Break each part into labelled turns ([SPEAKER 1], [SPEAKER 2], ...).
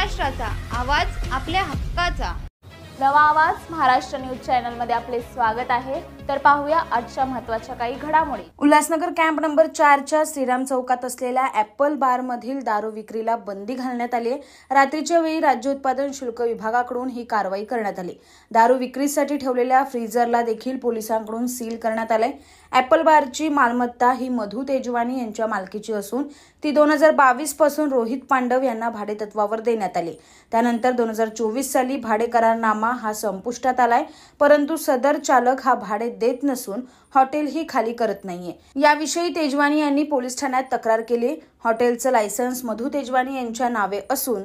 [SPEAKER 1] महाराष्ट्राचा आवाज, आपल्या हक्काचा.
[SPEAKER 2] नवा आवाज महाराष्ट्र न्यूज चॅनल मध्ये आपले स्वागत आहे. तर पाहूया आजच्या महत्त्वाच्या काही घडामोडी.
[SPEAKER 3] उल्हासनगर कॅम्प नंबर 4च्या श्रीराम चौकात असलेल्या ॲपल बार मधील दारू विक्रीला बंदी घालण्यात आली आहे. रात्रीच्या वेळी राज्य उत्पादन शुल्क विभागाकडून ही कारवाई करण्यात आली. दारू विक्रीसाठी ठेवलेल्या फ्रीजरला देखील पोलिसांकडून सील करण्यात आले. ॲपल बारची मालमत्ता ही मधु तेजवानी यांच्या मालकीची असून ती 2022 पासून रोहित पांडव यांना भाडेतत्वावर देण्यात आली. त्यानंतर 2024 साली भाडे करारनामा हा संपुष्टात आलाय, परंतु सदर चालक हा भाडे देत नसून हॉटेल ही खाली करत नाहीये. याविषयी तेजवानी यांनी पोलीस ठाण्यात तक्रार केली. हॉटेलचं लायसन्स मधु तेजवानी यांच्या नावे असून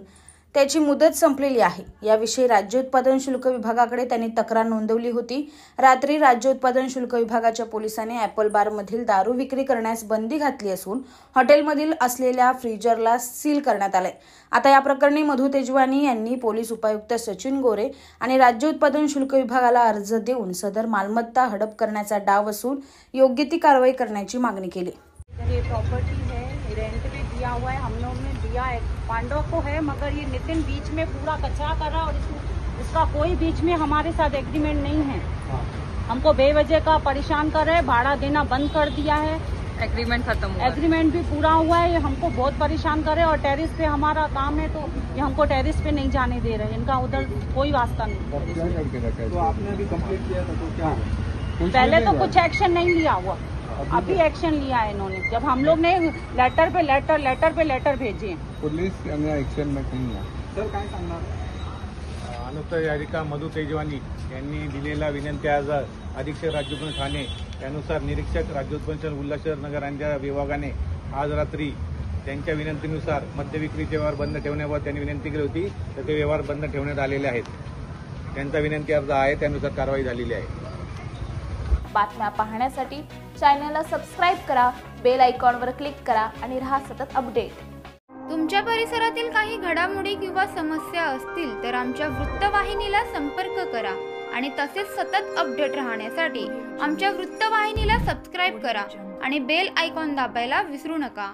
[SPEAKER 3] त्याची मुदत संपलेली आहे. याविषयी राज्य उत्पादन शुल्क विभागाकडे त्यांनी तक्रार नोंदवली होती. रात्री राज्य उत्पादन शुल्क विभागाच्या पोलिसांनी ॲपल बार मधील दारू विक्री करण्यास बंदी घातली असून हॉटेलमधील असलेल्या फ्रीजरला सील करण्यात आले. आता या प्रकरणी मधु तेजवानी यांनी पोलीस उपायुक्त सचिन गोरे आणि राज्य उत्पादन शुल्क विभागाला अर्ज देऊन सदर मालमत्ता हडप करण्याचा डाव असून योग्य ती कारवाई करण्याची मागणी केली.
[SPEAKER 4] ये प्रॉपर्टी है, रेंट पे दिया हुआ है, हम लोग ने दिया है, पांडव को है, मगर ये नितिन बीच में पूरा कचरा कर रहा है और इसका कोई बीच में हमारे साथ एग्रीमेंट नहीं है. हमको बेवजह का परेशान कर रहे हैं, भाड़ा देना बंद कर दिया है, एग्रीमेंट खत्म हुआ, एग्रीमेंट भी पूरा हुआ है. ये हमको बहुत परेशान कर रहे हैं और टेरिस पे हमारा काम है तो ये हमको टेरिस पे नहीं जाने दे रहे. इनका उधर कोई वास्ता नहीं.
[SPEAKER 5] तो आपने अभी कंप्लीट किया था तो क्या
[SPEAKER 4] पहले तो कुछ एक्शन नहीं लिया हुआ, अभी एक्शन लिया है इन्होंने. जब हम लोग ने लेटर पे लेटर भेजे,
[SPEAKER 5] पुलिस एक्शन में नहीं है. सर काय सांगणार?
[SPEAKER 6] अनुक्त याचिका मधु तेजवानी यांनी दिलेला विनंती अर्ज अधीक्षक राज्य उत्पन्न ठाणे त्यानुसार निरीक्षक राज्य उत्पन्न उल्हासनगर नगर यांच्या विभागाने आज रात्री त्यांच्या विनंतीनुसार मद्य विक्रीचे व्यवहार बंद ठेवण्याबाबत त्यांनी विनंती केली होती, तर ते व्यवहार बंद ठेवण्यात आलेले आहेत. त्यांचा विनंती अर्ज आहे, त्यानुसार कारवाई झालेली आहे.
[SPEAKER 2] बातम्या पाहण्यासाठी चॅनलला सबस्क्राईब करा, बेल आयकॉनवर क्लिक करा आणि रहा सतत अपडेट.
[SPEAKER 1] तुमच्या परिसरातील काही घडामोडी किंवा समस्या असतील तर आमच्या वृत्तवाहिनीला संपर्क करा आणि तसेच सतत अपडेट राहण्यासाठी आमच्या वृत्तवाहिनीला सबस्क्राईब करा आणि बेल आयकॉन दाबायला विसरू नका.